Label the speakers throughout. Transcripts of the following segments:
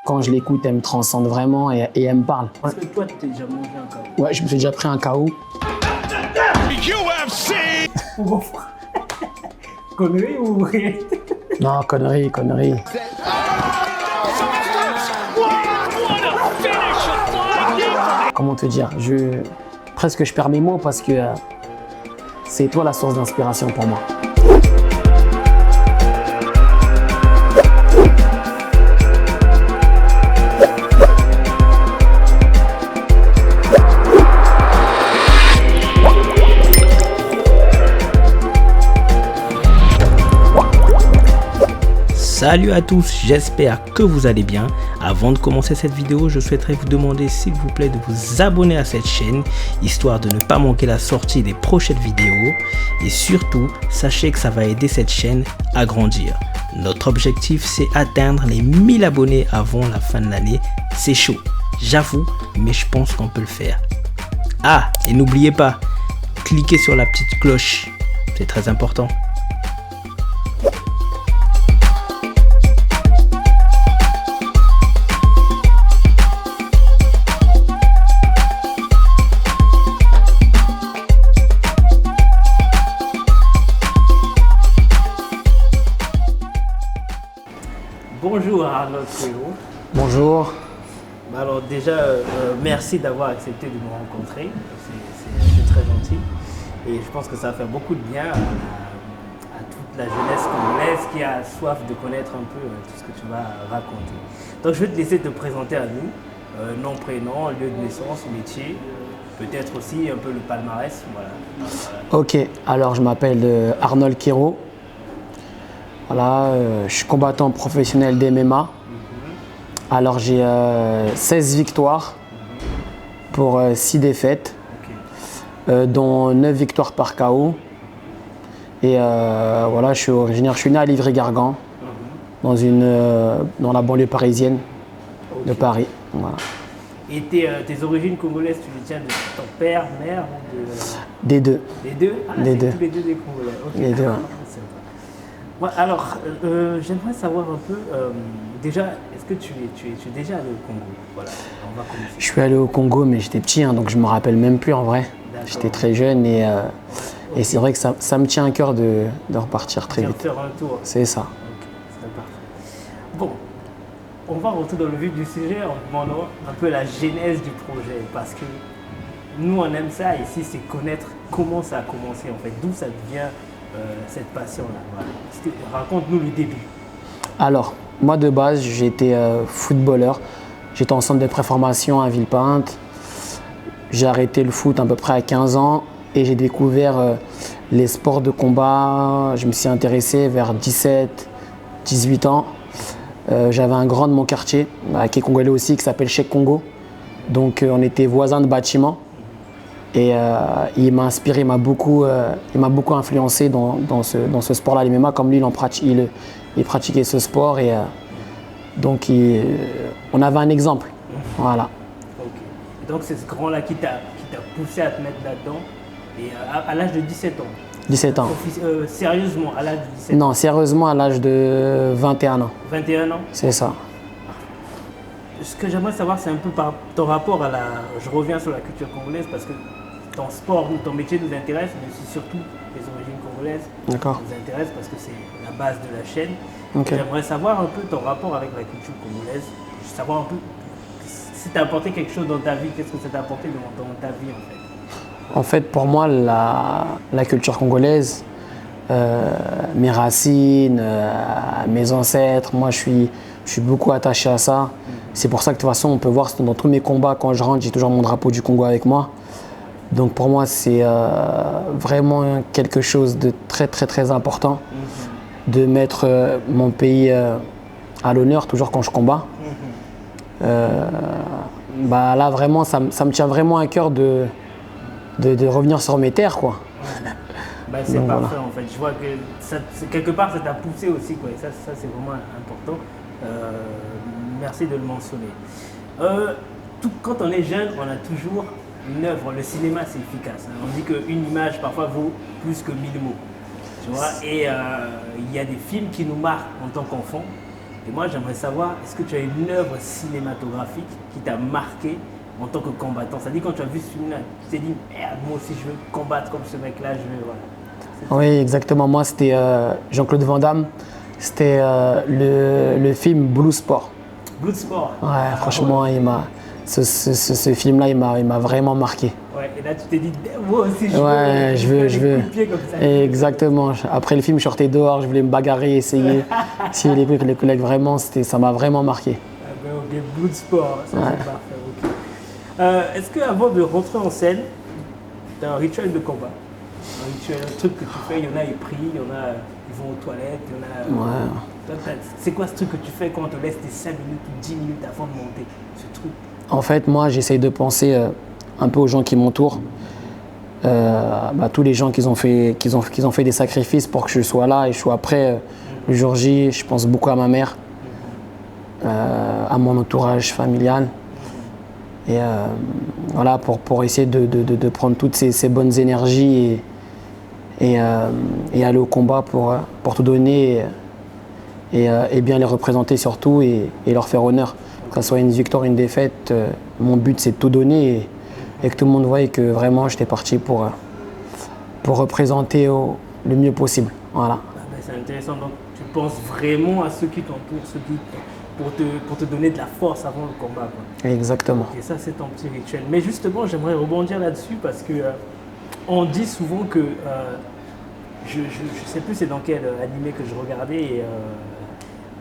Speaker 1: Quand je l'écoute, elle me transcende vraiment et elle me parle.
Speaker 2: Est-ce que toi, tu t'es déjà mangé un KO?
Speaker 1: Ouais, je me suis déjà pris un KO.
Speaker 3: UFC!
Speaker 2: Connerie ou réalité?
Speaker 1: Non, connerie. Comment te dire, presque je perds mes mots parce que c'est toi la source d'inspiration pour moi.
Speaker 2: Salut à tous, j'espère que vous allez bien. Avant de commencer cette vidéo, je souhaiterais vous demander s'il vous plaît de vous abonner à cette chaîne, histoire de ne pas manquer la sortie des prochaines vidéos. Et surtout, sachez que ça va aider cette chaîne à grandir. Notre objectif, c'est atteindre les 1000 abonnés avant la fin de l'année. C'est chaud, j'avoue, mais je pense qu'on peut le faire. Ah, et n'oubliez pas, cliquez sur la petite cloche, c'est très important. Bonjour Arnold Frérot.
Speaker 1: Bonjour.
Speaker 2: Alors déjà, merci d'avoir accepté de me rencontrer, c'est très gentil. Et je pense que ça va faire beaucoup de bien à toute la jeunesse congolaise qui a soif de connaître un peu tout ce que tu vas raconter. Donc je vais te laisser te présenter à nous, nom, prénom, lieu de naissance, métier, peut-être aussi un peu le palmarès. Voilà.
Speaker 1: Ok, alors je m'appelle Arnold Kero. Voilà, je suis combattant professionnel d'MMA. Alors j'ai 16 victoires pour 6 défaites, dont 9 victoires par KO. Et voilà, je suis originaire, je suis né à Livry-Gargan, dans la banlieue parisienne de Paris. Voilà.
Speaker 2: Et tes origines congolaises, tu les tiens de ton père, mère ou de...
Speaker 1: Des deux.
Speaker 2: Les deux? Ah,
Speaker 1: Les deux.
Speaker 2: Tous les deux des Congolais. Okay.
Speaker 1: Les deux, ouais.
Speaker 2: Ouais, alors, j'aimerais savoir un peu, déjà, est-ce que tu es déjà allé au Congo? Voilà, on va commencer.
Speaker 1: Je suis allé au Congo, mais j'étais petit, donc je ne me rappelle même plus en vrai. J'étais très jeune et c'est vrai que ça me tient à cœur de repartir très vite.
Speaker 2: Faire un tour.
Speaker 1: C'est ça.
Speaker 2: Ok, c'est parfait. Bon, on va rentrer dans le vif du sujet en demandant un peu la genèse du projet, parce que nous, on aime ça ici, c'est connaître comment ça a commencé en fait, d'où ça devient cette passion-là. Voilà. Raconte-nous le début.
Speaker 1: Alors, moi de base, j'étais footballeur. J'étais en centre de préformation à Villepinte. J'ai arrêté le foot à peu près à 15 ans et j'ai découvert les sports de combat. Je me suis intéressé vers 17, 18 ans. J'avais un grand de mon quartier, qui est congolais aussi, qui s'appelle Cheikh Congo. Donc on était voisins de bâtiment. Et il m'a inspiré, il m'a beaucoup influencé dans ce sport-là, l'MMA, comme lui, il pratiquait ce sport. Et donc, on avait un exemple. Voilà.
Speaker 2: Ok. Et donc, c'est ce grand-là qui t'a poussé à te mettre là-dedans. Et à l'âge de 17 ans
Speaker 1: 17 ans.
Speaker 2: Sérieusement, à l'âge de 17 ans?
Speaker 1: Non, sérieusement, à l'âge de 21 ans.
Speaker 2: 21 ans? C'est
Speaker 1: ça.
Speaker 2: Ce que j'aimerais savoir, c'est un peu par ton rapport à la... Je reviens sur la culture congolaise parce que ton sport ou ton métier nous intéresse, mais aussi surtout les origines congolaises nous intéressent parce que c'est la base de la chaîne. Okay. J'aimerais savoir un peu ton rapport avec la culture congolaise, savoir un peu si tu as apporté quelque chose dans ta vie, qu'est-ce que ça t'a apporté dans ta vie en fait.
Speaker 1: En fait, pour moi, la culture congolaise, mes racines, mes ancêtres, moi je suis beaucoup attaché à ça. C'est pour ça que de toute façon, on peut voir dans tous mes combats, quand je rentre, j'ai toujours mon drapeau du Congo avec moi. Donc pour moi, c'est vraiment quelque chose de très très très important de mettre mon pays à l'honneur toujours quand je combats. Là vraiment, ça me tient vraiment à cœur de revenir sur mes terres, quoi.
Speaker 2: C'est parfait, voilà. En fait. Je vois que ça, quelque part ça t'a poussé aussi, quoi. Et ça c'est vraiment important. Merci de le mentionner. Quand on est jeune, on a toujours une œuvre. Le cinéma, c'est efficace. On dit qu'une image, parfois, vaut plus que 1000 mots. Tu vois, et il y a des films qui nous marquent en tant qu'enfants. Et moi, j'aimerais savoir, est-ce que tu as une œuvre cinématographique qui t'a marqué en tant que combattant? C'est-à-dire, quand tu as vu ce film-là, tu t'es dit, merde, moi aussi, je veux combattre comme ce mec-là, je veux, voilà.
Speaker 1: Oui, exactement. Moi, c'était Jean-Claude Van Damme. C'était le film Blue Sport.
Speaker 2: Blue Sport.
Speaker 1: Ouais, franchement, ce film-là, il m'a vraiment marqué.
Speaker 2: Ouais, et là, tu t'es dit, moi aussi,
Speaker 1: je veux.
Speaker 2: coups de pied comme ça.
Speaker 1: Exactement. Après le film, je sortais dehors, je voulais me bagarrer, essayer les trucs, les collègues. Vraiment, ça m'a vraiment marqué.
Speaker 2: Ah ben, ok, Blue Sport, ça c'est parfait. Ok. Est-ce qu'avant de rentrer en scène, tu as un rituel de combat? Un rituel, un truc que tu fais, il y en a, ils prient, il y en a, ils vont aux toilettes, il y en a.
Speaker 1: Ouais.
Speaker 2: C'est quoi ce truc que tu fais quand on te laisse tes 5 minutes ou 10 minutes avant de monter? Ce truc.
Speaker 1: En fait, moi, j'essaye de penser un peu aux gens qui m'entourent, tous les gens qui ont fait des sacrifices pour que je sois là et je sois prêt le jour J. Je pense beaucoup à ma mère, à mon entourage familial. Et voilà, pour essayer de prendre toutes ces bonnes énergies et aller au combat pour tout donner et bien les représenter surtout et leur faire honneur. Que ce soit une victoire, une défaite, mon but c'est de tout donner et que tout le monde voie que vraiment j'étais parti pour représenter le mieux possible. Voilà.
Speaker 2: C'est intéressant, donc tu penses vraiment à ceux qui t'entourent, pour te donner de la force avant le combat, quoi.
Speaker 1: Exactement.
Speaker 2: Et ça, c'est ton petit rituel. Mais justement, j'aimerais rebondir là-dessus parce que on dit souvent que, je ne sais plus c'est dans quel animé que je regardais, et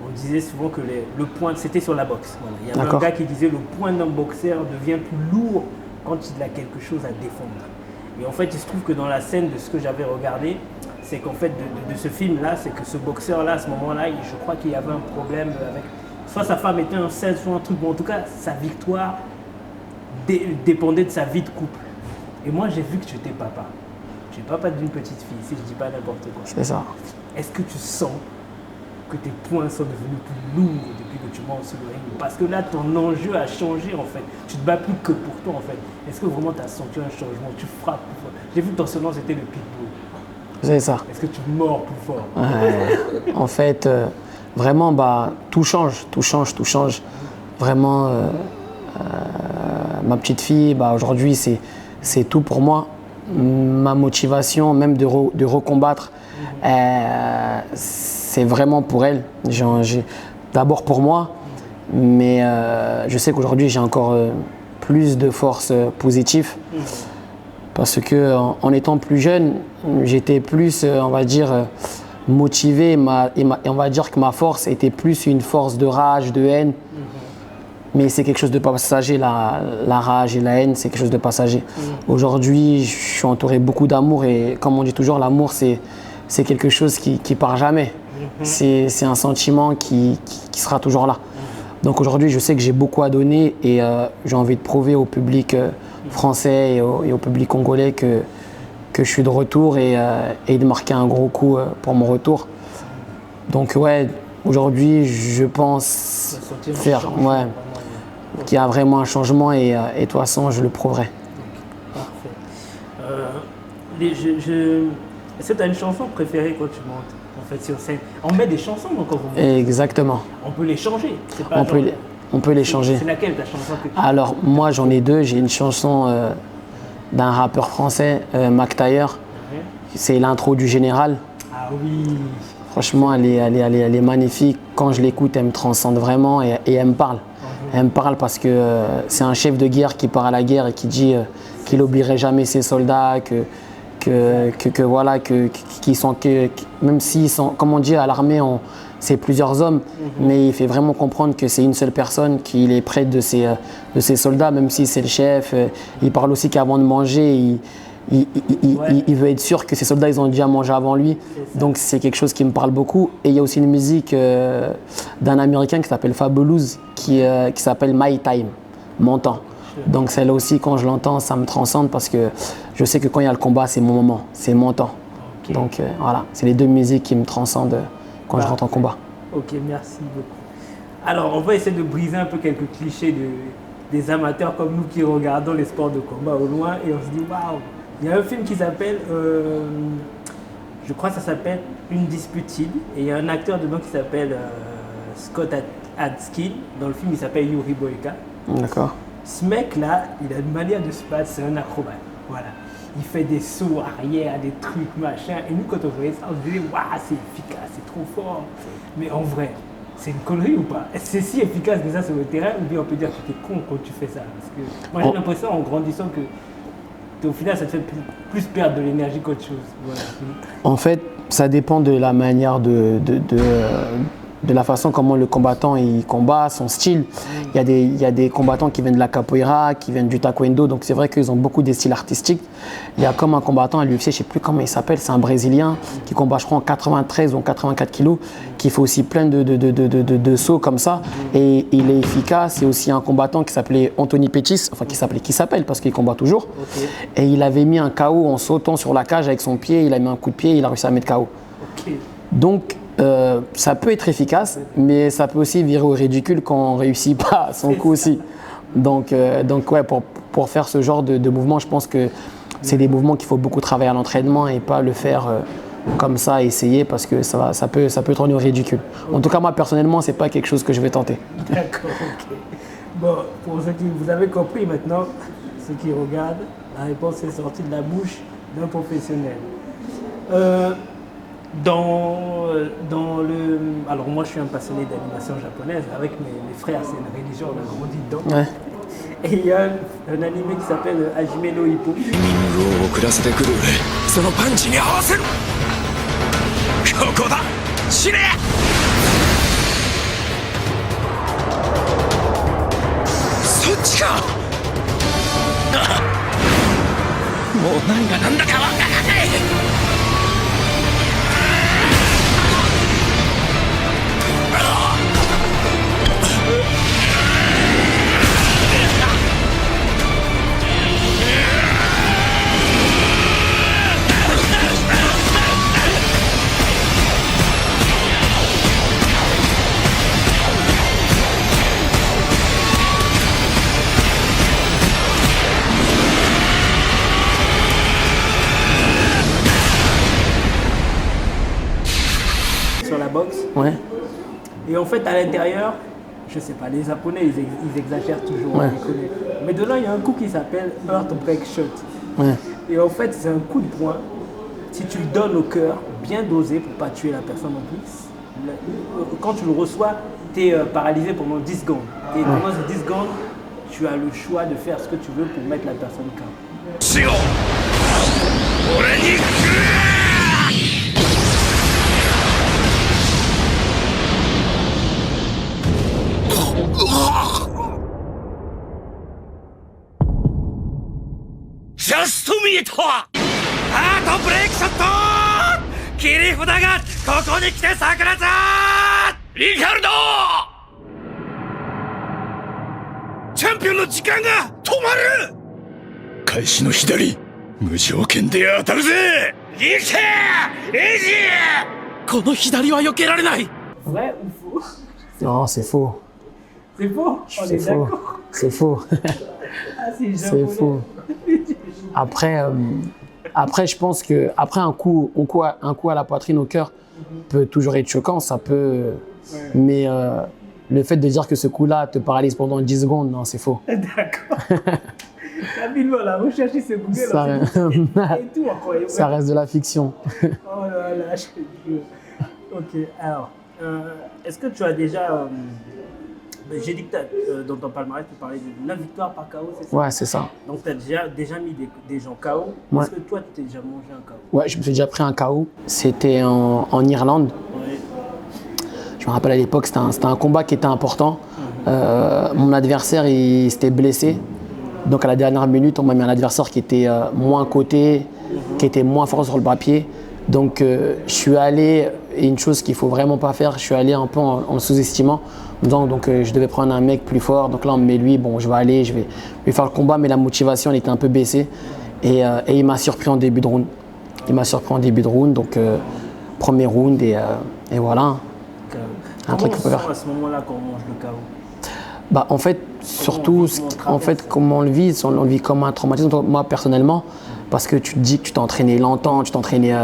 Speaker 2: on disait souvent que le point, c'était sur la boxe. Voilà. Il y avait un gars qui disait le point d'un boxeur devient plus lourd quand il a quelque chose à défendre. Et en fait, il se trouve que dans la scène de ce que j'avais regardé, c'est qu'en fait, de ce film-là, c'est que ce boxeur-là, à ce moment-là, je crois qu'il y avait un problème avec... Soit sa femme était enceinte, soit un truc, bon, en tout cas, sa victoire dépendait de sa vie de couple. Et moi, j'ai vu que tu étais papa. Tu es papa d'une petite fille, si je ne dis pas n'importe quoi.
Speaker 1: C'est ça.
Speaker 2: Est-ce que tu sens que tes poings sont devenus plus lourds depuis que tu montes sur le ring? Parce que là, ton enjeu a changé, en fait. Tu te bats plus que pour toi, en fait. Est-ce que vraiment tu as senti un changement? Tu frappes plus fort. J'ai vu que ton surnom, c'était le pitbull.
Speaker 1: C'est ça.
Speaker 2: Est-ce que tu mords plus fort?
Speaker 1: En fait, vraiment, tout change. Vraiment, ma petite fille, aujourd'hui, c'est tout pour moi. Ma motivation, même de recombattre, c'est vraiment pour elle. D'abord pour moi, mais je sais qu'aujourd'hui, j'ai encore plus de force positive. Parce que en étant plus jeune, j'étais plus, on va dire, motivé et on va dire que ma force était plus une force de rage, de haine. Mais c'est quelque chose de passager, la rage et la haine, c'est quelque chose de passager. Aujourd'hui, je suis entouré beaucoup d'amour et comme on dit toujours, l'amour, c'est quelque chose qui part jamais. C'est un sentiment qui sera toujours là. Donc aujourd'hui, je sais que j'ai beaucoup à donner et j'ai envie de prouver au public français et au public congolais que je suis de retour et de marquer un gros coup pour mon retour. Donc ouais, aujourd'hui, je pense qu'il y a vraiment un changement et de toute façon, je le prouverai.
Speaker 2: Parfait. Est-ce que tu as une chanson préférée quand tu montes en fait, sur scène? On met des chansons quand vous montez.
Speaker 1: Exactement.
Speaker 2: On peut les changer.
Speaker 1: On peut les changer.
Speaker 2: C'est laquelle ta chanson que tu...
Speaker 1: Alors moi j'en ai deux. J'ai une chanson d'un rappeur français, Mac Taylor. C'est l'intro du Général.
Speaker 2: Ah oui.
Speaker 1: Franchement, elle est magnifique. Quand je l'écoute, elle me transcende vraiment et elle me parle. Elle me parle parce que c'est un chef de guerre qui part à la guerre et qui dit qu'il n'oublierait jamais ses soldats, même s'ils sont, comme on dit à l'armée, c'est plusieurs hommes, mais il fait vraiment comprendre que c'est une seule personne, qu'il est près de ses soldats, même si c'est le chef. Il parle aussi qu'avant de manger, il veut être sûr que ses soldats ils ont déjà mangé avant lui. Donc c'est quelque chose qui me parle beaucoup. Et il y a aussi une musique d'un Américain qui s'appelle Fabulous, qui s'appelle My Time, mon temps. Donc celle-là aussi, quand je l'entends, ça me transcende parce que je sais que quand il y a le combat, c'est mon moment, c'est mon temps. Okay. Donc voilà, c'est les deux musiques qui me transcendent quand je rentre en combat.
Speaker 2: Ok, merci beaucoup. Alors, on va essayer de briser un peu quelques clichés des amateurs comme nous qui regardons les sports de combat au loin et on se dit waouh, il y a un film qui s'appelle, je crois que ça s'appelle Indiscutible et il y a un acteur dedans qui s'appelle Scott Adkin. Dans le film, il s'appelle Yuri Boyka.
Speaker 1: D'accord.
Speaker 2: Ce mec-là, il a une manière de se battre, c'est un acrobate. Voilà. Il fait des sauts arrière, des trucs, machin. Et nous, quand on voyait ça, on se disait, waouh, c'est efficace, c'est trop fort. Mais en vrai, c'est une connerie ou pas? C'est si efficace que ça sur le terrain, ou bien on peut dire que tu es con quand tu fais ça? Parce que moi, j'ai l'impression, en grandissant, que au final, ça te fait plus perdre de l'énergie qu'autre chose. Voilà.
Speaker 1: En fait, ça dépend de la manière de la façon comment le combattant il combat, son style. Il y a des combattants qui viennent de la capoeira, qui viennent du taekwondo, donc c'est vrai qu'ils ont beaucoup des styles artistiques. Il y a comme un combattant à l'UFC, je ne sais plus comment il s'appelle, c'est un Brésilien qui combat je crois en 93 ou en 84 kilos, qui fait aussi plein de sauts comme ça, et il est efficace. Il y a aussi un combattant qui s'appelait Anthony Pettis, enfin qui s'appelle parce qu'il combat toujours, et il avait mis un KO en sautant sur la cage avec son pied, il a mis un coup de pied, il a réussi à mettre KO. Donc ça peut être efficace, mais ça peut aussi virer au ridicule quand on ne réussit pas son coup aussi. Donc ouais, pour faire ce genre de mouvement, je pense que c'est des mouvements qu'il faut beaucoup travailler à l'entraînement et pas le faire comme ça, essayer, parce que ça peut tourner au ridicule. En tout cas, moi personnellement, c'est pas quelque chose que je vais tenter.
Speaker 2: D'accord, ok. Bon, pour ceux qui vous avez compris maintenant, ceux qui regardent, la réponse est sortie de la bouche d'un professionnel. Alors moi je suis un passionné d'animation japonaise, avec mes frères, c'est une religion, on a grandi dedans.
Speaker 1: Ouais.
Speaker 2: Et il y a un animé qui s'appelle Hajime no Ippo. Sur la boxe.
Speaker 1: Ouais.
Speaker 2: Et en fait, à l'intérieur, je sais pas, les Japonais, ils exagèrent toujours.
Speaker 1: Ouais.
Speaker 2: Mais dedans, il y a un coup qui s'appelle Heartbreak Shot.
Speaker 1: Ouais.
Speaker 2: Et en fait, c'est un coup de poing. Si tu le donnes au cœur, bien dosé pour ne pas tuer la personne en plus, quand tu le reçois, tu es paralysé pendant 10 secondes. Et pendant ces 10 secondes, tu as le choix de faire ce que tu veux pour mettre la personne KO.
Speaker 3: Just 見えたハートブレイクショット切り札がここに来て炸裂リカルドチャンピオンの時間が止まる開始の左無条件で当たるぜ行けエイジこの左は避けられない
Speaker 2: Vrai ou faux?
Speaker 1: Non, c'est faux.
Speaker 2: C'est faux? On est d'accord.
Speaker 1: C'est faux.
Speaker 2: Ah,
Speaker 1: C'est faux. Après, je pense que après un coup à la poitrine, au cœur, peut toujours être choquant. Ça peut, mais le fait de dire que ce coup-là te paralyse pendant 10 secondes, non, c'est faux.
Speaker 2: D'accord. Rapidement, la recherche, c'est Google.
Speaker 1: Ça reste de la fiction.
Speaker 2: Oh là là, je te jure. Ok, alors, est-ce que tu as déjà... j'ai dit que dans ton palmarès, tu parlais de 9 victoires par KO, c'est ça?
Speaker 1: Ouais, c'est ça.
Speaker 2: Donc, tu as déjà mis des gens KO.
Speaker 1: Ouais.
Speaker 2: Est-ce que toi, tu t'es déjà mangé un KO?
Speaker 1: Ouais, je me suis déjà pris un KO. C'était en Irlande.
Speaker 2: Ouais.
Speaker 1: Je me rappelle à l'époque, c'était un combat qui était important. Mon adversaire, il s'était blessé. Donc à la dernière minute, on m'a mis un adversaire qui était moins coté, qui était moins fort sur le papier. Donc je suis allé, et une chose qu'il ne faut vraiment pas faire, je suis allé un peu en sous-estimant. Donc je devais prendre un mec plus fort. Donc là on me met lui, bon je vais aller, je vais lui faire le combat, mais la motivation elle était un peu baissée. Et il m'a surpris en début de round. Donc premier round et voilà.
Speaker 2: Comment on se sent à ce moment-là quand on mange le KO?
Speaker 1: Bah, en fait, surtout, comment on le vit comme un traumatisme. Moi, personnellement, parce que tu te dis que tu t'es entraîné longtemps, tu t'es entraîné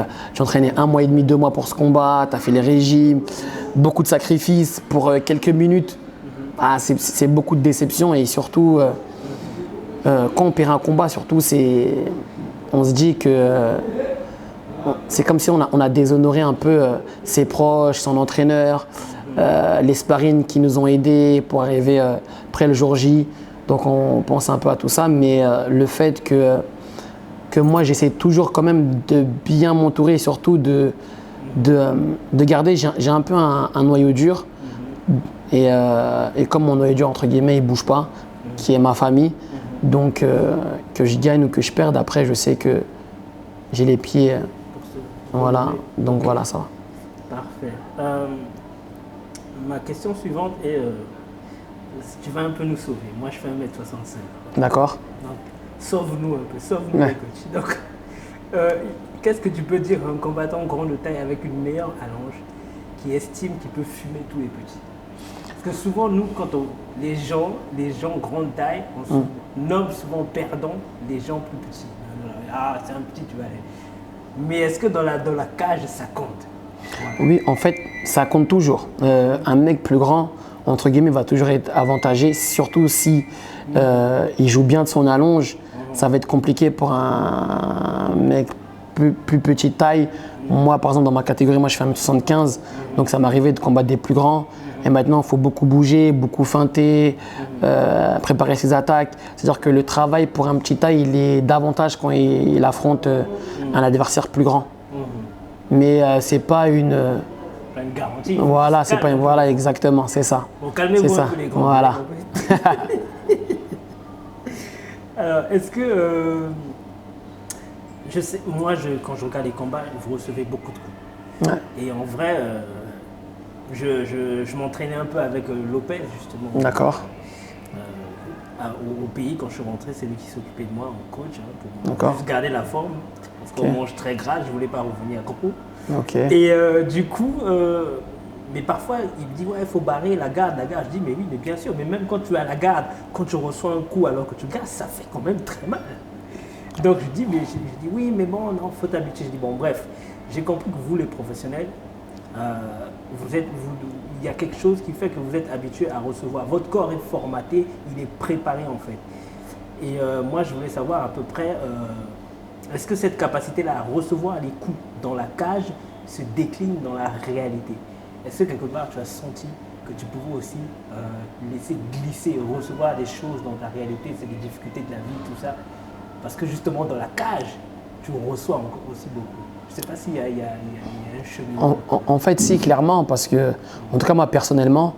Speaker 1: 1 mois et demi, 2 mois pour ce combat, tu as fait les régimes, beaucoup de sacrifices pour quelques minutes. Ah, c'est beaucoup de déception et surtout, quand on perd un combat, surtout, on se dit que c'est comme si on a déshonoré un peu ses proches, son entraîneur, les sparring qui nous ont aidés pour arriver près le jour J. Donc on pense un peu à tout ça, mais le fait que moi j'essaie toujours quand même de bien m'entourer et surtout de garder, j'ai un peu un noyau dur et comme mon noyau dur entre guillemets il bouge pas, qui est ma famille, donc que je gagne ou que je perde, après je sais que j'ai les pieds, voilà, donc voilà ça va.
Speaker 2: Parfait. Ma question suivante est, tu vas un peu nous sauver. Moi, je fais 1m65.
Speaker 1: D'accord.
Speaker 2: Donc, sauve-nous un peu, sauve-nous les coachs. Donc, qu'est-ce que tu peux dire à un combattant grand de taille avec une meilleure allonge qui estime qu'il peut fumer tous les petits? Parce que souvent, nous, les gens grande taille, on se nomme souvent perdant les gens plus petits. Ah, c'est un petit, tu vas aller. Mais est-ce que dans la cage, ça compte?
Speaker 1: Oui, en fait, ça compte toujours. Un mec plus grand, entre guillemets, va toujours être avantagé, surtout si il joue bien de son allonge. Ça va être compliqué pour un mec plus petite taille. Moi, par exemple, dans ma catégorie, moi, je fais 1m75, donc ça m'arrivait de combattre des plus grands. Et maintenant, il faut beaucoup bouger, beaucoup feinter, préparer ses attaques. C'est-à-dire que le travail pour un petit taille, il est davantage quand il affronte un adversaire plus grand. Mais c'est pas une
Speaker 2: garantie.
Speaker 1: Voilà, c'est pas une, voilà, exactement, c'est ça.
Speaker 2: Bon, calmez-vous un peu les grands.
Speaker 1: Voilà.
Speaker 2: Alors, est-ce que je sais, moi, quand je regarde les combats, vous recevez beaucoup de coups. Ouais. Et en vrai, je m'entraînais un peu avec Lopez, justement.
Speaker 1: D'accord.
Speaker 2: Au pays, quand je suis rentré, c'est lui qui s'occupait de moi en coach, pour juste garder la forme. Parce qu'on mange très gras, je ne voulais pas revenir gros. Et du coup, mais parfois, il me dit, ouais, il faut barrer la garde. Je dis, mais oui, mais bien sûr, mais même quand tu as la garde, quand tu reçois un coup alors que tu gardes, ça fait quand même très mal. Donc je dis, oui, mais bon, non, faut t'habituer. Je dis, bon, bref, j'ai compris que vous, les professionnels, il y a quelque chose qui fait que vous êtes habitué à recevoir. Votre corps est formaté, il est préparé en fait. Et moi, je voulais savoir à peu près, est-ce que cette capacité-là à recevoir les coups dans la cage se décline dans la réalité? Est-ce que quelque part tu as senti que tu pouvais aussi laisser glisser, recevoir des choses dans ta réalité, c'est les difficultés de la vie, tout ça? Parce que justement dans la cage, tu reçois encore aussi beaucoup. Je ne sais pas s'il y a un chemin.
Speaker 1: En fait, si, clairement, parce que, en tout cas, moi, personnellement,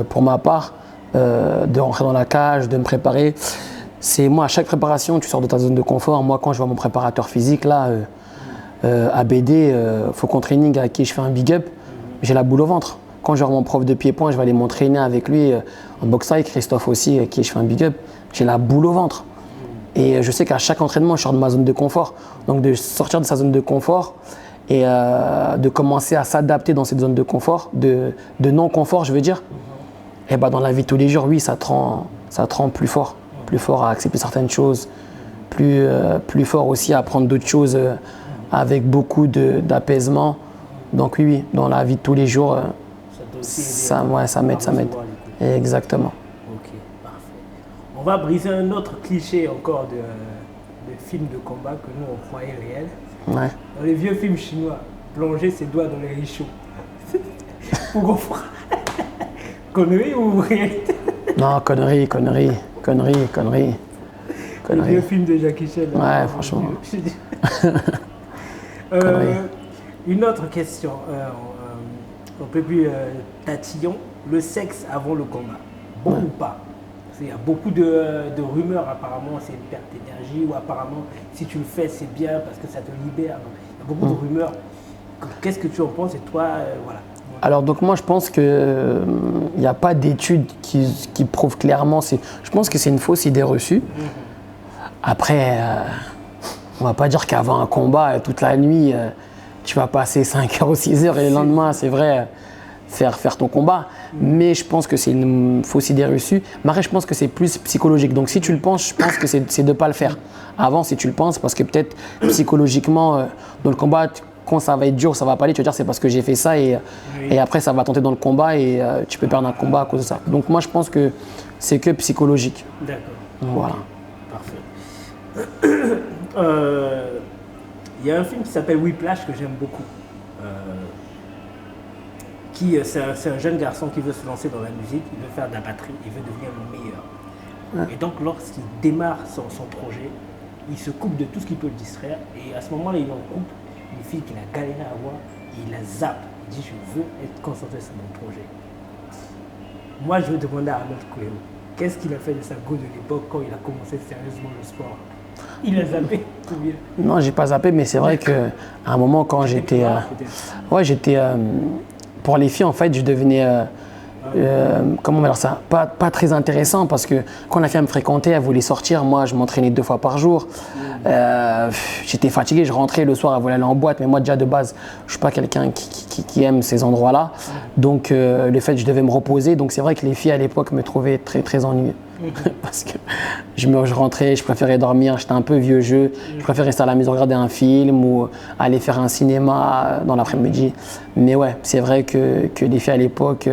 Speaker 1: pour ma part, de rentrer dans la cage, de me préparer, c'est moi, à chaque préparation, tu sors de ta zone de confort. Moi, quand je vois mon préparateur physique, là, ABD, Faucon Training, à qui je fais un big up, j'ai la boule au ventre. Quand je vois mon prof de pied-point, je vais aller m'entraîner avec lui en boxe taille, Christophe aussi, à qui je fais un big up, j'ai la boule au ventre. Et je sais qu'à chaque entraînement, je sors de ma zone de confort. Donc de sortir de sa zone de confort et de commencer à s'adapter dans cette zone de confort, de non-confort, je veux dire, et bah dans la vie de tous les jours, oui, ça te rend plus fort à accepter certaines choses, plus fort aussi à apprendre d'autres choses avec beaucoup d'apaisement. Donc oui, dans la vie de tous les jours, ça m'aide. Exactement.
Speaker 2: On va briser un autre cliché encore de films de combat que nous on croyait réel.
Speaker 1: Ouais.
Speaker 2: Dans les vieux films chinois, plonger ses doigts dans les richots. Pour connerie ou réalité?
Speaker 1: Non, connerie.
Speaker 2: Les vieux films de Jackie Chan.
Speaker 1: Ouais, franchement.
Speaker 2: Une autre question, un peu plus tatillon, le sexe avant le combat, bon ou pas? Il y a beaucoup de rumeurs, apparemment c'est une perte d'énergie, ou apparemment si tu le fais c'est bien parce que ça te libère. Il y a beaucoup de rumeurs. Qu'est-ce que tu en penses et toi, voilà.
Speaker 1: Alors donc moi je pense qu'il n'y a pas d'études qui prouvent clairement, je pense que c'est une fausse idée reçue. Après, on ne va pas dire qu'avant un combat, toute la nuit, tu vas passer 5 heures ou 6 heures et le lendemain, c'est vrai, faire ton combat. mais je pense que c'est une fausse idée reçue. Mais après, je pense que c'est plus psychologique. Donc si tu le penses, je pense que c'est de ne pas le faire. Avant, si tu le penses, parce que peut-être psychologiquement, dans le combat, quand ça va être dur, ça va pas aller, tu vas dire c'est parce que j'ai fait ça et après ça va tenter dans le combat et tu peux perdre un combat à cause de ça. Donc moi je pense que c'est que psychologique.
Speaker 2: D'accord.
Speaker 1: Voilà.
Speaker 2: Parfait. Il y a un film qui s'appelle Whiplash que j'aime beaucoup. C'est un jeune garçon qui veut se lancer dans la musique, il veut faire de la batterie, il veut devenir le meilleur. Ouais. Et donc lorsqu'il démarre son projet, il se coupe de tout ce qui peut le distraire et à ce moment-là il en coupe une fille qu'il a galéré à avoir et il la zappe. Il dit je veux être concentré sur mon projet. Moi je veux demander à Arnold Coelho, qu'est-ce qu'il a fait de sa go de l'époque quand il a commencé sérieusement le sport? Il a zappé ou bien? Non, j'ai pas zappé, mais c'est vrai qu'à un moment quand j'étais... pour les filles en fait je devenais... comment on va dire ça, pas très intéressant parce que quand la fille me fréquentait, elle voulait sortir, moi je m'entraînais 2 fois par jour, j'étais fatigué, je rentrais le soir, elle voulait aller en boîte, mais moi déjà de base je suis pas quelqu'un qui aime ces endroits-là, donc le fait que je devais me reposer, donc c'est vrai que les filles à l'époque me trouvaient très très ennuyeux parce que je rentrais, je préférais dormir, j'étais un peu vieux jeu, je préférais rester à la maison regarder un film ou aller faire un cinéma dans l'après-midi, mais ouais c'est vrai que les filles à l'époque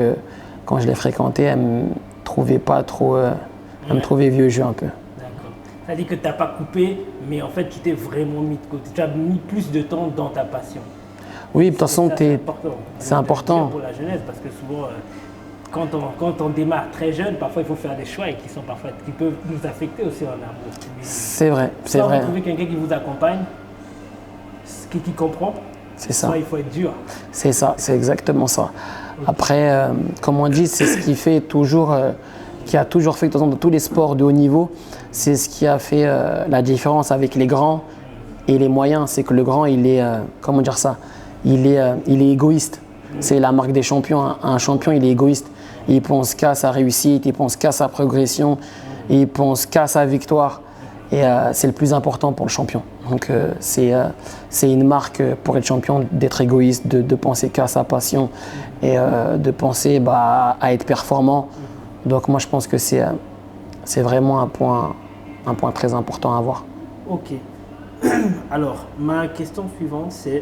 Speaker 2: quand je les fréquentais, elles me trouvaient pas trop, elles me trouvaient vieux jeu un peu. D'accord. Ça dit que tu n'as pas coupé, mais en fait tu t'es vraiment mis de côté. Tu as mis plus de temps dans ta passion.
Speaker 1: Oui, de toute façon,
Speaker 2: c'est important pour la jeunesse parce que souvent, quand on démarre très jeune, parfois il faut faire des choix et qui peuvent nous affecter aussi en amour.
Speaker 1: C'est vrai, c'est vrai.
Speaker 2: Vous trouvez quelqu'un qui vous accompagne, qui comprend.
Speaker 1: C'est ça.
Speaker 2: Soit il faut être dur.
Speaker 1: C'est ça, c'est exactement ça. Après, comme on dit, c'est ce qui fait toujours, qui a toujours fait dans tous les sports de haut niveau, c'est ce qui a fait la différence avec les grands et les moyens. C'est que le grand, il est, comment dire ça, il est égoïste. C'est la marque des champions. Un champion, il est égoïste. Il pense qu'à sa réussite, il pense qu'à sa progression, il pense qu'à sa victoire. Et c'est le plus important pour le champion. Donc c'est une marque pour être champion d'être égoïste, de penser qu'à sa passion et de penser à être performant. Donc moi je pense que c'est vraiment un point très important à avoir.
Speaker 2: Ok. Alors ma question suivante c'est,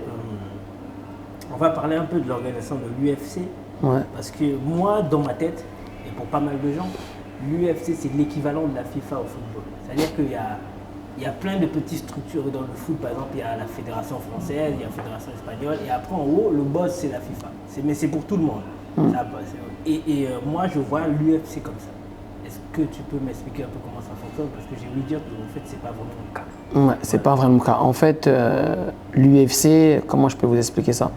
Speaker 2: on va parler un peu de l'organisation de l'UFC.
Speaker 1: Ouais.
Speaker 2: Parce que moi dans ma tête, et pour pas mal de gens, l'UFC c'est l'équivalent de la FIFA au football. C'est-à-dire qu'il y a plein de petites structures dans le foot. Par exemple, il y a la fédération française, il y a la fédération espagnole. Et après, en haut, le boss, c'est la FIFA. Mais c'est pour tout le monde. Moi, je vois l'UFC comme ça. Est-ce que tu peux m'expliquer un peu comment ça fonctionne? Parce que j'ai ouï dire que en fait, c'est pas vraiment le cas.
Speaker 1: Ouais, c'est pas vraiment le cas. En fait, l'UFC, comment je peux vous expliquer ça?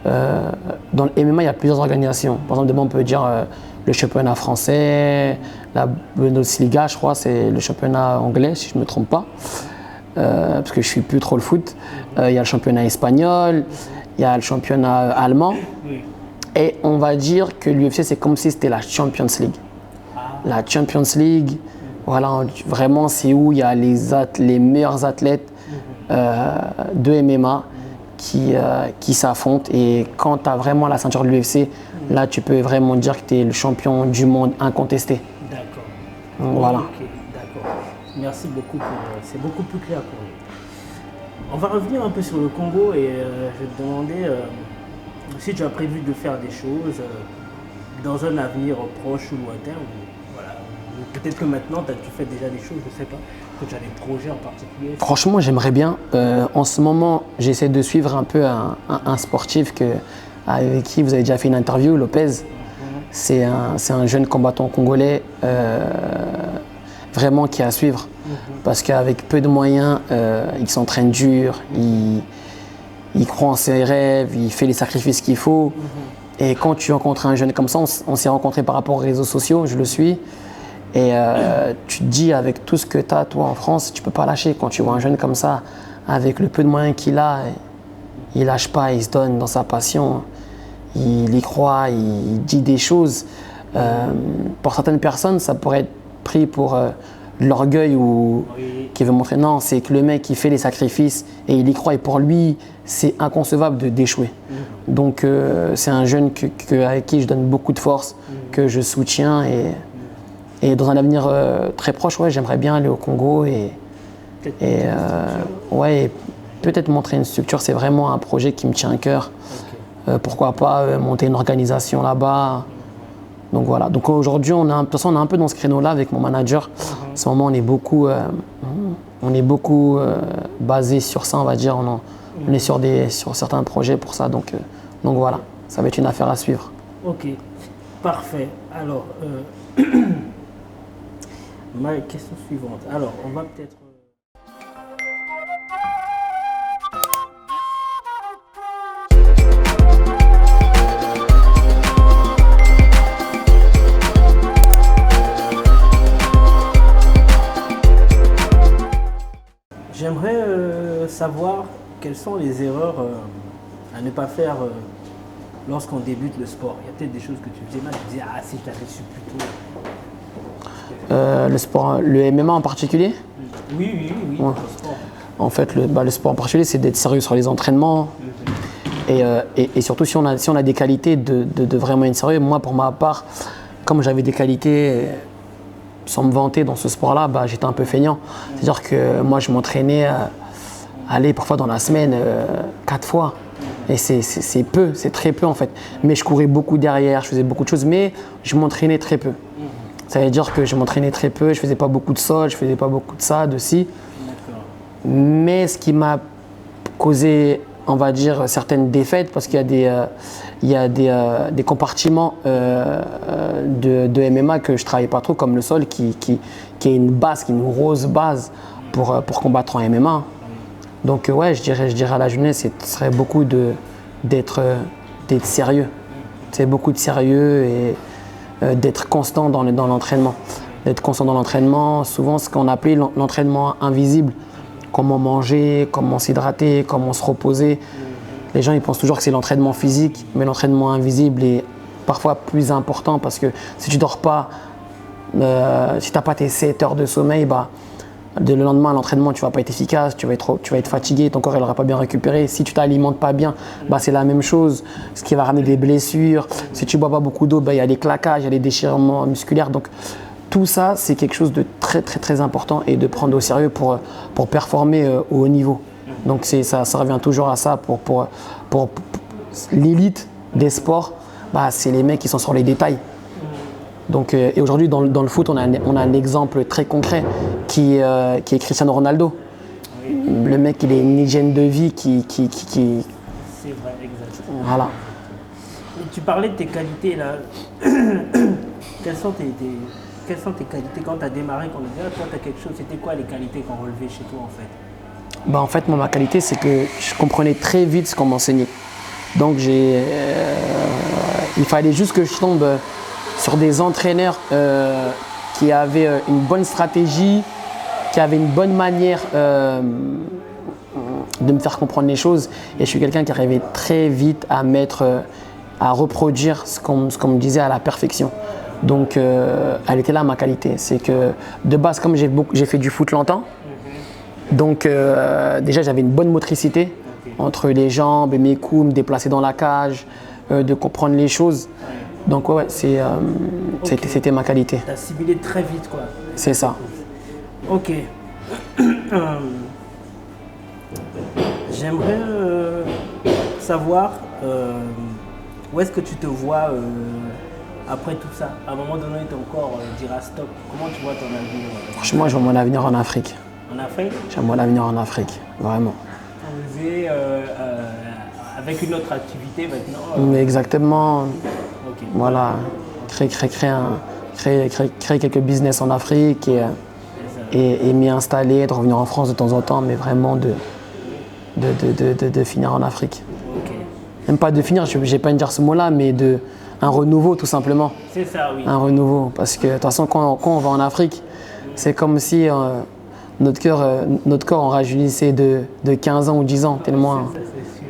Speaker 1: Dans le MMA, il y a plusieurs organisations. Par exemple, on peut dire le championnat français, la Bundesliga, je crois, c'est le championnat anglais, si je ne me trompe pas, parce que je ne suis plus trop le foot. Il y a le championnat espagnol, il y a le championnat allemand. Et on va dire que l'UFC, c'est comme si c'était la Champions League. La Champions League, voilà, vraiment, c'est où il y a les meilleurs athlètes de MMA qui s'affrontent. Et quand tu as vraiment la ceinture de l'UFC, là, tu peux vraiment dire que tu es le champion du monde incontesté.
Speaker 2: D'accord.
Speaker 1: Voilà.
Speaker 2: Ok, d'accord. Merci beaucoup. C'est beaucoup plus clair pour nous. On va revenir un peu sur le Congo et je vais te demander si tu as prévu de faire des choses dans un avenir proche ou lointain. Voilà. Peut-être que maintenant, tu fais déjà des choses, je ne sais pas, que tu as des projets en particulier. Franchement,
Speaker 1: j'aimerais bien. En ce moment, j'essaie de suivre un peu un sportif avec qui vous avez déjà fait une interview, Lopez. C'est un jeune combattant congolais vraiment qui est à suivre. Parce qu'avec peu de moyens, il s'entraîne dur, il croit en ses rêves, il fait les sacrifices qu'il faut. Et quand tu rencontres un jeune comme ça, on s'est rencontrés par rapport aux réseaux sociaux, je le suis. Et tu te dis, avec tout ce que tu as, toi, en France, tu ne peux pas lâcher. Quand tu vois un jeune comme ça, avec le peu de moyens qu'il a, il ne lâche pas, il se donne dans sa passion. Il y croit, il dit des choses. Pour certaines personnes, ça pourrait être pris pour l'orgueil ou qui veut montrer. Non, c'est que le mec, il fait les sacrifices et il y croit. Et pour lui, c'est inconcevable d'échouer. Donc, c'est un jeune avec qui je donne beaucoup de force, que je soutiens. Et dans un avenir très proche, ouais, j'aimerais bien aller au Congo et peut-être montrer une structure. C'est vraiment un projet qui me tient à cœur. Pourquoi pas monter une organisation là-bas. Donc voilà. Donc aujourd'hui, on est un peu dans ce créneau-là avec mon manager. En ce moment, on est beaucoup basé sur ça, on va dire. On est sur certains projets pour ça. Donc voilà, ça va être une affaire à suivre.
Speaker 2: Ok, parfait. Alors, ma question suivante. Alors, on va peut-être... J'aimerais savoir quelles sont les erreurs à ne pas faire lorsqu'on débute le sport. Il y a peut-être des choses que tu faisais mal, tu disais « Ah, si je t'avais su plus tôt ».
Speaker 1: Le sport, le MMA en particulier?
Speaker 2: Oui,
Speaker 1: Ouais.
Speaker 2: le sport.
Speaker 1: En fait, le sport en particulier, c'est d'être sérieux sur les entraînements. Et surtout, si on a des qualités, de vraiment être sérieux. Moi, pour ma part, comme j'avais des qualités, sans me vanter dans ce sport-là, j'étais un peu feignant. C'est-à-dire que moi, je m'entraînais parfois dans la semaine 4 fois. Et c'est peu, c'est très peu en fait. Mais je courais beaucoup derrière, je faisais beaucoup de choses, mais je m'entraînais très peu. Ça veut dire que je m'entraînais très peu, je faisais pas beaucoup de sol, je faisais pas beaucoup de ça, de ci. Mais ce qui m'a causé, on va dire, certaines défaites, parce qu'il y a des compartiments de MMA que je travaillais pas trop, comme le sol, qui est une base, qui est une grosse base pour combattre en MMA. Donc ouais, je dirais à la jeunesse, ce serait beaucoup d'être sérieux. C'est beaucoup de sérieux et d'être constant dans l'entraînement. D'être constant dans l'entraînement, souvent ce qu'on appelait l'entraînement invisible. Comment manger, comment s'hydrater, comment se reposer. Les gens ils pensent toujours que c'est l'entraînement physique, mais l'entraînement invisible est parfois plus important parce que si tu dors pas, si tu n'as pas tes 7 heures de sommeil, le lendemain à l'entraînement tu vas pas être efficace, tu vas être fatigué, ton corps il n'aura pas bien récupéré. Si tu t'alimentes pas bien, c'est la même chose, ce qui va ramener des blessures. Si tu bois pas beaucoup d'eau, il y a des claquages, il y a des déchirements musculaires. Donc tout ça, c'est quelque chose de très très très important et de prendre au sérieux pour performer au haut niveau. Donc ça revient toujours à ça pour l'élite des sports, c'est les mecs qui sont sur les détails. Donc, et aujourd'hui dans le foot, on a un exemple très concret qui est Cristiano Ronaldo. Le mec, il a une hygiène de vie qui...
Speaker 2: C'est vrai, exactement.
Speaker 1: Voilà.
Speaker 2: Et tu parlais de tes qualités là. Quelles sont tes qualités quand tu as démarré, quand on disait toi tu as quelque chose, c'était quoi les qualités qu'on relevait chez toi en fait?
Speaker 1: En fait, moi, ma qualité, c'est que je comprenais très vite ce qu'on m'enseignait. Donc il fallait juste que je tombe sur des entraîneurs qui avaient une bonne stratégie, qui avaient une bonne manière de me faire comprendre les choses. Et je suis quelqu'un qui arrivait très vite à reproduire ce qu'on me disait à la perfection. Donc elle était là ma qualité. C'est que de base, comme j'ai fait du foot longtemps, donc déjà j'avais une bonne motricité entre les jambes et mes coups, me déplacer dans la cage, de comprendre les choses. Donc ouais, c'était ma qualité.
Speaker 2: Tu as ciblé très vite quoi.
Speaker 1: C'est ça.
Speaker 2: Ok. J'aimerais savoir où est-ce que tu te vois après tout ça. À un moment donné, ton corps dira stop. Comment tu vois ton avenir?
Speaker 1: Franchement, je vois mon avenir en Afrique.
Speaker 2: En Afrique?
Speaker 1: Je vois mon avenir en Afrique, vraiment.
Speaker 2: Avec une autre activité maintenant
Speaker 1: Mais exactement.
Speaker 2: Okay.
Speaker 1: Voilà. Créer quelques business en Afrique et m'y installer, de revenir en France de temps en temps, mais vraiment de finir en Afrique.
Speaker 2: Okay.
Speaker 1: Même pas de finir, je n'ai pas envie de dire ce mot-là, mais un renouveau tout simplement.
Speaker 2: C'est ça, oui.
Speaker 1: Un renouveau. Parce que de toute façon, quand on va en Afrique, c'est comme si notre corps en rajeunissait de 15 ans ou 10 ans, tellement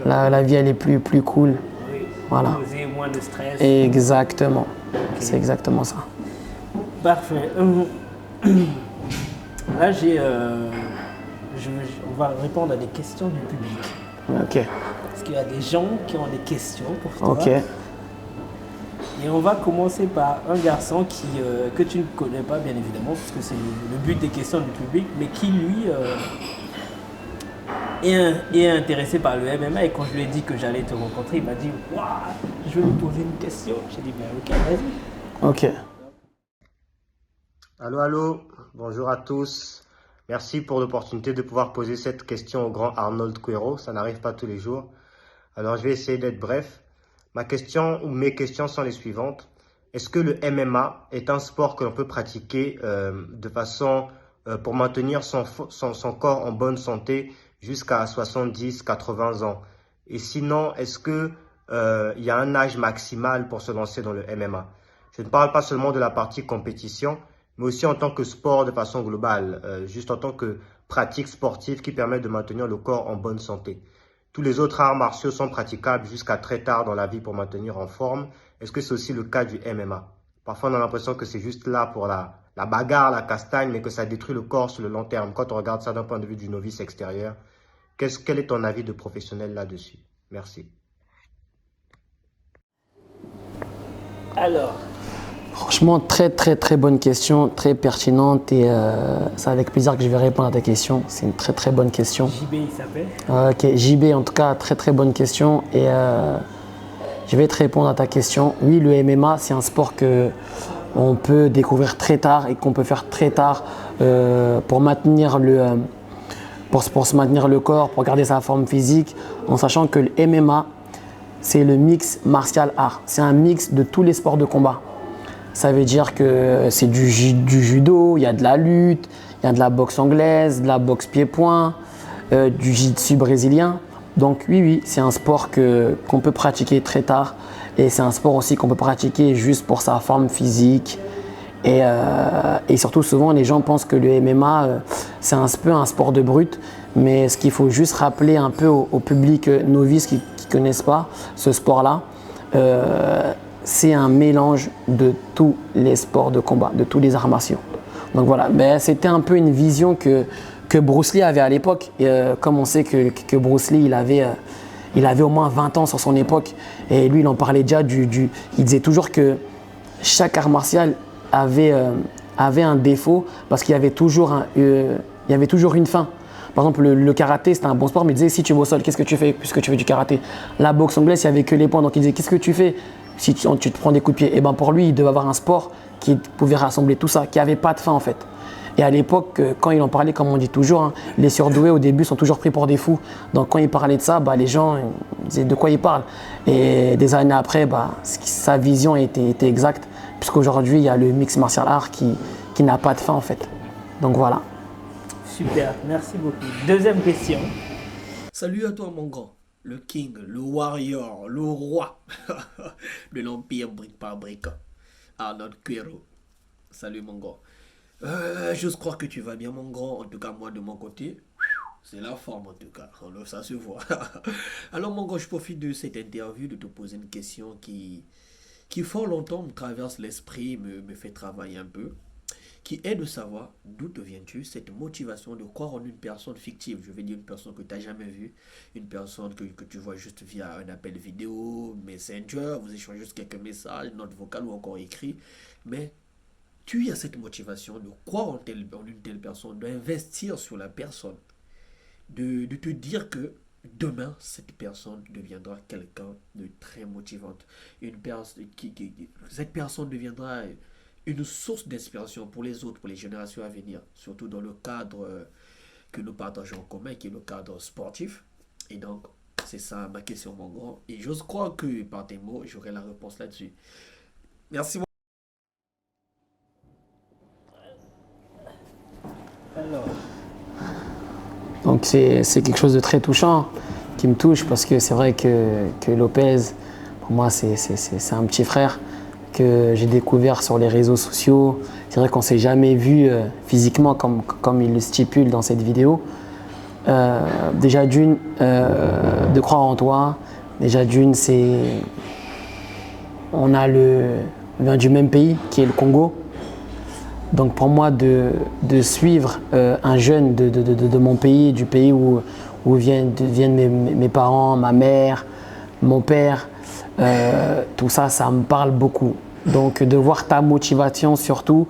Speaker 1: la vie elle est plus cool.
Speaker 2: Oui.
Speaker 1: Voilà.
Speaker 2: Poser moins de stress.
Speaker 1: Exactement. Okay. C'est exactement ça.
Speaker 2: Parfait. Là, on va répondre à des questions du public.
Speaker 1: Ok.
Speaker 2: Parce qu'il y a des gens qui ont des questions pour toi.
Speaker 1: Ok.
Speaker 2: Et on va commencer par un garçon que tu ne connais pas, bien évidemment, parce que c'est le but des questions du public, mais qui, lui, est intéressé par le MMA. Et quand je lui ai dit que j'allais te rencontrer, il m'a dit « Waouh, je vais vous poser une question ». J'ai dit « Ok, vas-y ».
Speaker 1: Ok.
Speaker 4: Allô, allô, bonjour à tous. Merci pour l'opportunité de pouvoir poser cette question au grand Arnold Cuero. Ça n'arrive pas tous les jours. Alors, je vais essayer d'être bref. Ma question ou mes questions sont les suivantes. Est-ce que le MMA est un sport que l'on peut pratiquer de façon pour maintenir son corps en bonne santé jusqu'à 70, 80 ans? Et sinon, est-ce que il y a un âge maximal pour se lancer dans le MMA? Je ne parle pas seulement de la partie compétition, mais aussi en tant que sport de façon globale, juste en tant que pratique sportive qui permet de maintenir le corps en bonne santé. Tous les autres arts martiaux sont praticables jusqu'à très tard dans la vie pour maintenir en forme. Est-ce que c'est aussi le cas du MMA? Parfois, on a l'impression que c'est juste là pour la bagarre, la castagne, mais que ça détruit le corps sur le long terme. Quand on regarde ça d'un point de vue du novice extérieur, quel est ton avis de professionnel là-dessus? Merci.
Speaker 2: Alors,
Speaker 1: Franchement, très bonne question, très pertinente et c'est avec plaisir que je vais répondre à ta question. C'est une très bonne question.
Speaker 2: JB, il s'appelle.
Speaker 1: Ok, JB, en tout cas, très bonne question et je vais te répondre à ta question. Oui, le MMA, c'est un sport que on peut découvrir très tard et qu'on peut faire très tard pour maintenir pour se maintenir le corps, pour garder sa forme physique, en sachant que le MMA, c'est le mix martial art. C'est un mix de tous les sports de combat. Ça veut dire que c'est du judo, il y a de la lutte, il y a de la boxe anglaise, de la boxe pied-point, du jiu-jitsu brésilien. Donc oui, c'est un sport qu'on peut pratiquer très tard et c'est un sport aussi qu'on peut pratiquer juste pour sa forme physique. Et surtout, souvent, les gens pensent que le MMA, c'est un peu un sport de brute. Mais ce qu'il faut juste rappeler un peu au public novice qui ne connaissent pas ce sport-là, c'est un mélange de tous les sports de combat, de tous les arts martiaux. Donc voilà, c'était un peu une vision que Bruce Lee avait à l'époque. Comme on sait que Bruce Lee, il avait au moins 20 ans sur son époque. Et lui, il en parlait déjà il disait toujours que chaque art martial avait un défaut parce qu'il y avait toujours une fin. Par exemple, le karaté, c'était un bon sport, mais il disait si tu vas au sol, qu'est-ce que tu fais puisque tu fais du karaté? La boxe anglaise, il n'y avait que les points, donc il disait qu'est-ce que tu fais si tu te prends des coups de pied? Et ben pour lui, il devait avoir un sport qui pouvait rassembler tout ça, qui n'avait pas de fin en fait. Et à l'époque, quand il en parlait, comme on dit toujours, hein, les surdoués au début sont toujours pris pour des fous. Donc quand il parlait de ça, les gens disaient de quoi il parle. Et des années après, sa vision était exacte, puisqu'aujourd'hui, il y a le mix martial art qui n'a pas de fin en fait. Donc voilà.
Speaker 2: Super, merci beaucoup. Deuxième question.
Speaker 5: Salut à toi mon grand, le king, le warrior, le roi de l'empire brique par brique, Arnold Cuero. Salut mon grand. J'ose croire que tu vas bien mon grand, en tout cas moi de mon côté, c'est la forme en tout cas, ça se voit. Alors mon grand, je profite de cette interview de te poser une question qui fort longtemps me traverse l'esprit, me fait travailler un peu. Qui est de savoir d'où te viens-tu, cette motivation de croire en une personne fictive. Je vais dire une personne que tu n'as jamais vue, une personne que tu vois juste via un appel vidéo, Messenger, vous échangez juste quelques messages, notes vocales ou encore écrits. Mais tu as cette motivation de croire en une telle personne, d'investir sur la personne, de te dire que demain, cette personne deviendra quelqu'un de très motivante. Cette personne deviendra une source d'inspiration pour les autres, pour les générations à venir, surtout dans le cadre que nous partageons en commun, qui est le cadre sportif. Et donc, c'est ça ma question, mon grand. Et j'ose croire que par tes mots, j'aurai la réponse là-dessus. Merci.
Speaker 2: Alors,
Speaker 1: Donc c'est quelque chose de très touchant qui me touche parce que c'est vrai que Lopez, pour moi, c'est un petit frère que j'ai découvert sur les réseaux sociaux. C'est vrai qu'on ne s'est jamais vu physiquement comme il le stipule dans cette vidéo. Déjà d'une, de croire en toi. Déjà d'une, on vient du même pays qui est le Congo. Donc pour moi, de suivre un jeune de mon pays, du pays où viennent mes parents, ma mère, mon père, tout ça, ça me parle beaucoup. Donc de voir ta motivation surtout,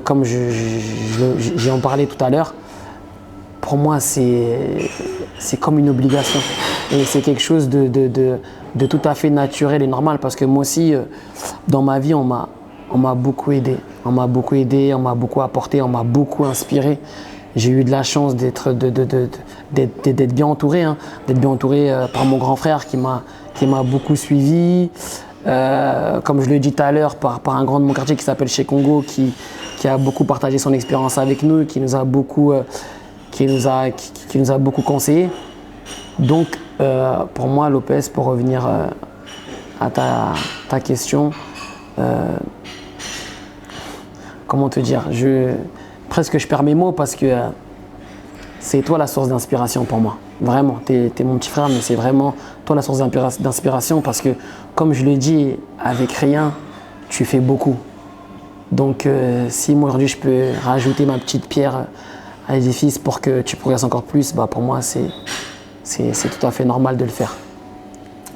Speaker 1: comme j'ai en parlé tout à l'heure, pour moi c'est comme une obligation. Et c'est quelque chose de tout à fait naturel et normal parce que moi aussi, dans ma vie, on m'a beaucoup aidé. On m'a beaucoup aidé, on m'a beaucoup apporté, on m'a beaucoup inspiré. J'ai eu de la chance d'être bien entouré, hein, d'être bien entouré par mon grand frère qui m'a beaucoup suivi. Comme je le dis tout à l'heure, par un grand de mon quartier qui s'appelle Chez Congo, qui a beaucoup partagé son expérience avec nous, qui nous a beaucoup conseillé. Donc, pour moi, Lopez, pour revenir à ta question, comment te dire, presque je perds mes mots parce que c'est toi la source d'inspiration pour moi. Vraiment, tu es mon petit frère, mais c'est vraiment toi la source d'inspiration parce que, comme je le dis, avec rien, tu fais beaucoup. Donc, si moi aujourd'hui je peux rajouter ma petite pierre à l'édifice pour que tu progresses encore plus, bah, pour moi c'est tout à fait normal de le faire.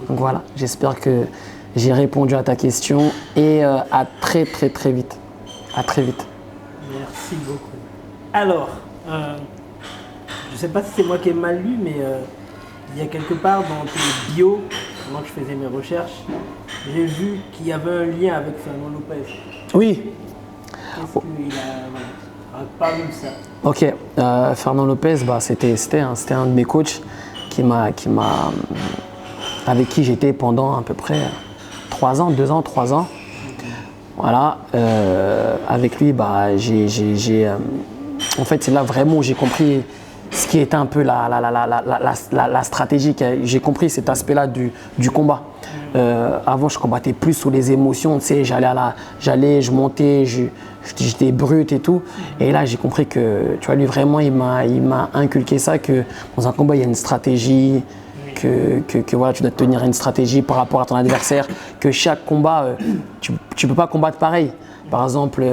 Speaker 1: Donc voilà, j'espère que j'ai répondu à ta question et à très vite. À très vite.
Speaker 2: Merci beaucoup. Alors, je ne sais pas si c'est moi qui ai mal lu, mais il y a quelque part dans tes bios, pendant que je faisais mes recherches, j'ai vu qu'il y avait un lien avec Fernand Lopez.
Speaker 1: Oui.
Speaker 2: Qu'est-ce qu'il a... Voilà. Parle-nous de ça.
Speaker 1: Ok, Fernand Lopez, bah, c'était un de mes coachs avec qui j'étais pendant à peu près 3 ans. Voilà, avec lui, bah, en fait, c'est là vraiment où j'ai compris ce qui était un peu la stratégie. J'ai compris cet aspect-là du combat. Avant, je combattais plus sous les émotions. Tu sais, je montais, j'étais brut et tout. Et là, j'ai compris que, tu vois, lui vraiment, il m'a inculqué ça, que dans un combat, il y a une stratégie. Que voilà, tu dois tenir une stratégie par rapport à ton adversaire, que chaque combat, tu ne peux pas combattre pareil. Par exemple,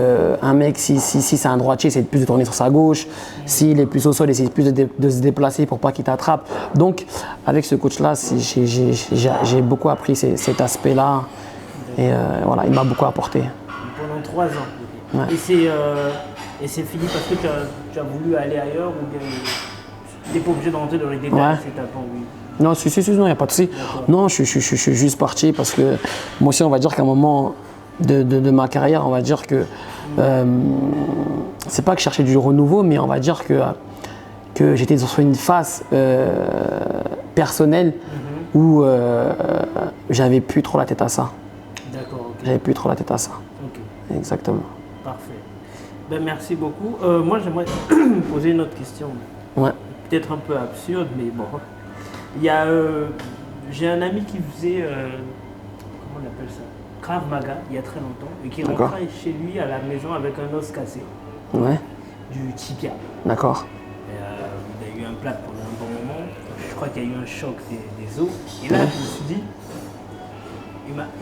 Speaker 1: un mec, si c'est un droitier, c'est plus de tourner sur sa gauche. S'il est plus au sol, c'est plus de se déplacer pour pas qu'il t'attrape. Donc, avec ce coach-là, j'ai beaucoup appris cet aspect-là. Et voilà, il m'a beaucoup apporté.
Speaker 2: Pendant 3 ans.
Speaker 1: Ouais.
Speaker 2: Et c'est fini parce que tu as voulu aller ailleurs ou bien tu n'es pas obligé de rentrer dans les détails,
Speaker 1: Ouais.
Speaker 2: c'est ta envie.
Speaker 1: Non, non, il n'y a pas de souci. Non, je suis juste parti parce que moi aussi, on va dire qu'à un moment de ma carrière, on va dire que c'est pas que je cherchais du renouveau, mais on va dire que j'étais sur une phase personnelle où j'avais plus trop la tête à ça.
Speaker 2: D'accord, ok.
Speaker 1: J'avais plus trop la tête à ça.
Speaker 2: Ok,
Speaker 1: Exactement.
Speaker 2: parfait. Ben, merci beaucoup. Moi, j'aimerais poser une autre question.
Speaker 1: Ouais.
Speaker 2: Peut-être un peu absurde, mais bon. J'ai un ami qui faisait, comment on appelle ça, Krav Maga, il y a très longtemps, et qui
Speaker 1: D'accord.
Speaker 2: rentrait chez lui à la maison avec un os cassé,
Speaker 1: Ouais.
Speaker 2: du tibia.
Speaker 1: D'accord.
Speaker 2: Il y a eu un plat pendant un bon moment, je crois qu'il y a eu un choc des os, et là je me suis dit,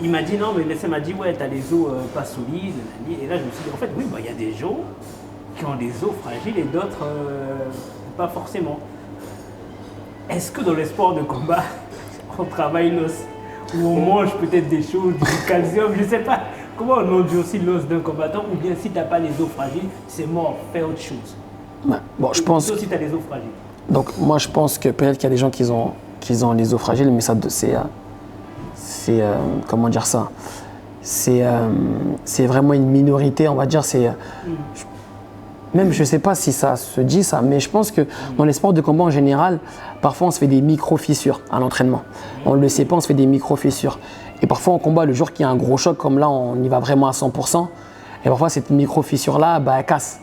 Speaker 2: il m'a dit non, mais le médecin m'a dit ouais, t'as les os pas solides, et là je me suis dit en fait oui, bah, il y a des gens qui ont des os fragiles et d'autres pas forcément. Est-ce que dans les sports de combat, on travaille l'os? Ou on mange peut-être des choses, du calcium, je ne sais pas. Comment on endurcit l'os d'un combattant? Ou bien si tu n'as pas les os fragiles, c'est mort, fais autre chose.
Speaker 1: Ouais. Bon, je pense.
Speaker 2: Sauf si tu as les os fragiles.
Speaker 1: Donc moi, je pense que peut-être qu'il y a des gens qui ont les os fragiles, mais ça, c'est comment dire ça? C'est vraiment une minorité, on va dire. Même je ne sais pas si ça se dit ça, mais je pense que dans les sports de combat en général, parfois on se fait des micro-fissures à l'entraînement. On ne le sait pas, on se fait des micro-fissures. Et parfois en combat, le jour qu'il y a un gros choc, comme là on y va vraiment à 100%, et parfois cette micro-fissure-là, bah, elle casse.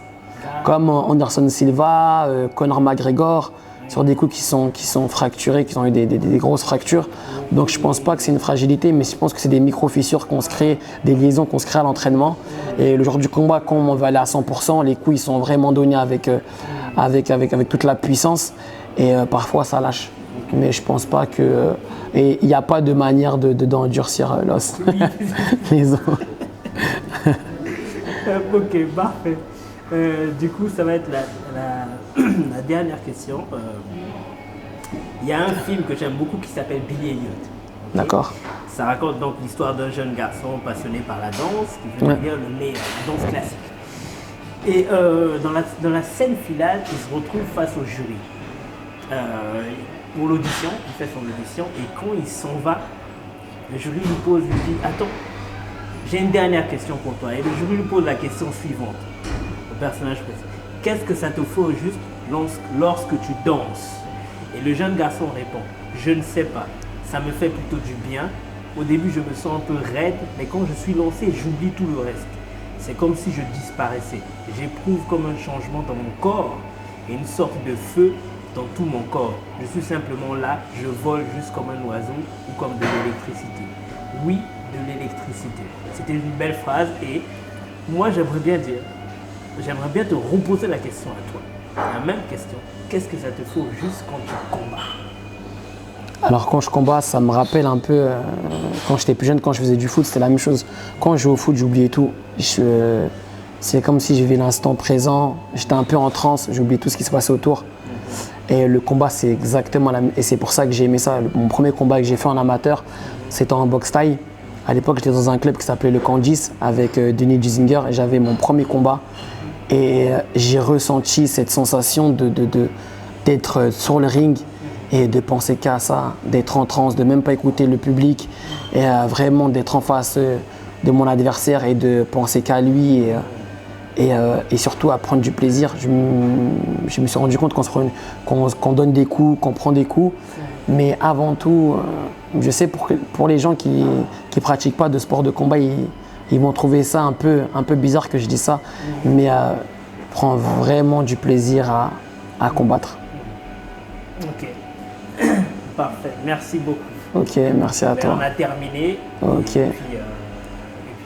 Speaker 1: Comme Anderson Silva, Conor McGregor, sur des coups qui sont fracturés, qui ont eu des grosses fractures. Donc je ne pense pas que c'est une fragilité, mais je pense que c'est des micro-fissures qu'on se crée, des liaisons qu'on se crée à l'entraînement. Et le jour du combat, quand on va aller à 100%, les coups ils sont vraiment donnés avec toute la puissance. Et parfois ça lâche. Mais je pense pas que... et il n'y a pas de manière d'endurcir l'os. Les os.
Speaker 2: Ok, parfait. Du coup, ça va être la dernière question. Il y a un film que j'aime beaucoup qui s'appelle Billy Elliot. Okay.
Speaker 1: D'accord.
Speaker 2: Ça raconte donc l'histoire d'un jeune garçon passionné par la danse qui veut devenir le meilleur, la danse classique. Et dans la scène finale, il se retrouve face au jury. Pour l'audition, il fait son audition et quand il s'en va, le jury lui pose, lui dit « Attends, j'ai une dernière question pour toi. » Et le jury lui pose la question suivante au personnage précis. « Qu'est-ce que ça te fait au juste lorsque tu danses ?» Et le jeune garçon répond « Je ne sais pas, ça me fait plutôt du bien. Au début, je me sens un peu raide, mais quand je suis lancé, j'oublie tout le reste. C'est comme si je disparaissais. J'éprouve comme un changement dans mon corps et une sorte de feu dans tout mon corps. Je suis simplement là, je vole juste comme un oiseau ou comme de l'électricité. Oui, de l'électricité. » C'était une belle phrase et moi j'aimerais bien te reposer la question à toi. La même question. Qu'est-ce que ça te fait au juste quand tu combats?
Speaker 1: Alors quand je combats, ça me rappelle un peu, quand j'étais plus jeune, quand je faisais du foot, c'était la même chose. Quand je jouais au foot, j'oubliais tout. C'est comme si je vivais l'instant présent, j'étais un peu en transe, j'oubliais tout ce qui se passait autour. Et le combat, c'est exactement la même. Et c'est pour ça que j'ai aimé ça. Mon premier combat que j'ai fait en amateur, c'était en boxe thaï. À l'époque, j'étais dans un club qui s'appelait le Candice avec Denis Giesinger et j'avais mon premier combat. Et j'ai ressenti cette sensation d'être sur le ring et de penser qu'à ça, d'être en transe, de même pas écouter le public et vraiment d'être en face de mon adversaire et de penser qu'à lui et surtout à prendre du plaisir. Je me suis rendu compte qu'on donne des coups, qu'on prend des coups, mais avant tout, je sais pour les gens qui pratiquent pas de sport de combat, ils vont trouver ça un peu bizarre que je dis ça, mais prends vraiment du plaisir à combattre.
Speaker 2: Ok. Parfait, merci beaucoup.
Speaker 1: Ok, merci à toi.
Speaker 2: On a terminé.
Speaker 1: Ok.
Speaker 2: Et puis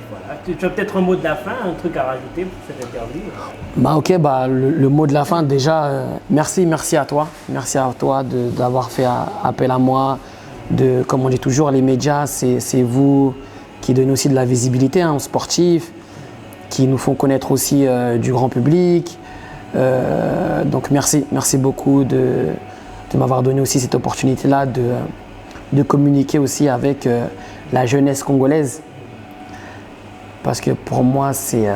Speaker 2: voilà. Tu as peut-être un mot de la fin, un truc à rajouter pour cette interview?
Speaker 1: Le mot de la fin, déjà, merci à toi. Merci à toi d'avoir fait appel à moi. Comme on dit toujours, les médias, c'est vous qui donnez aussi de la visibilité aux sportifs, qui nous font connaître aussi du grand public. Donc merci beaucoup de m'avoir donné aussi cette opportunité-là de communiquer aussi avec la jeunesse congolaise. Parce que pour moi, c'est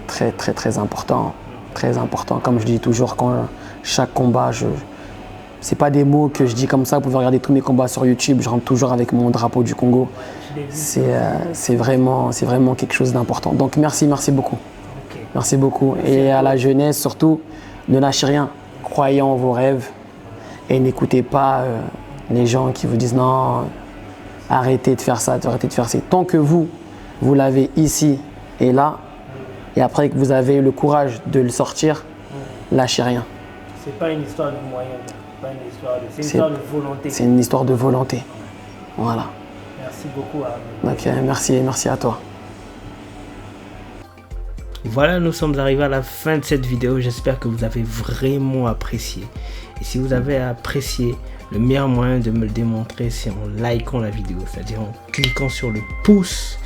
Speaker 1: très important. Très important. Comme je dis toujours, quand chaque combat, c'est pas des mots que je dis comme ça. Vous pouvez regarder tous mes combats sur YouTube. Je rentre toujours avec mon drapeau du Congo. C'est vraiment quelque chose d'important. Donc merci beaucoup.
Speaker 2: Okay.
Speaker 1: Merci beaucoup. Et à la jeunesse, surtout, ne lâchez rien. Croyez en vos rêves et n'écoutez pas les gens qui vous disent non, arrêtez de faire ça, arrêtez de faire ça. Tant que vous l'avez ici et là, et après que vous avez le courage de le sortir, lâchez rien.
Speaker 2: C'est pas une histoire de moyens, c'est une histoire de volonté.
Speaker 1: C'est une histoire de volonté. Voilà.
Speaker 2: Merci beaucoup.
Speaker 1: Ok, merci à toi.
Speaker 2: Voilà, nous sommes arrivés à la fin de cette vidéo. J'espère que vous avez vraiment apprécié. Et si vous avez apprécié, le meilleur moyen de me le démontrer, c'est en likant la vidéo, c'est-à-dire en cliquant sur le pouce.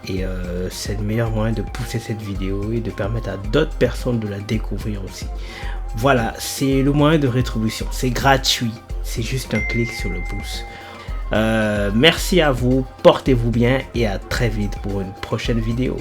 Speaker 2: Et c'est le meilleur moyen de pousser cette vidéo et de permettre à d'autres personnes de la découvrir aussi. Voilà, c'est le moyen de rétribution. C'est gratuit. C'est juste un clic sur le pouce. Merci à vous. Portez-vous bien et à très vite pour une prochaine vidéo.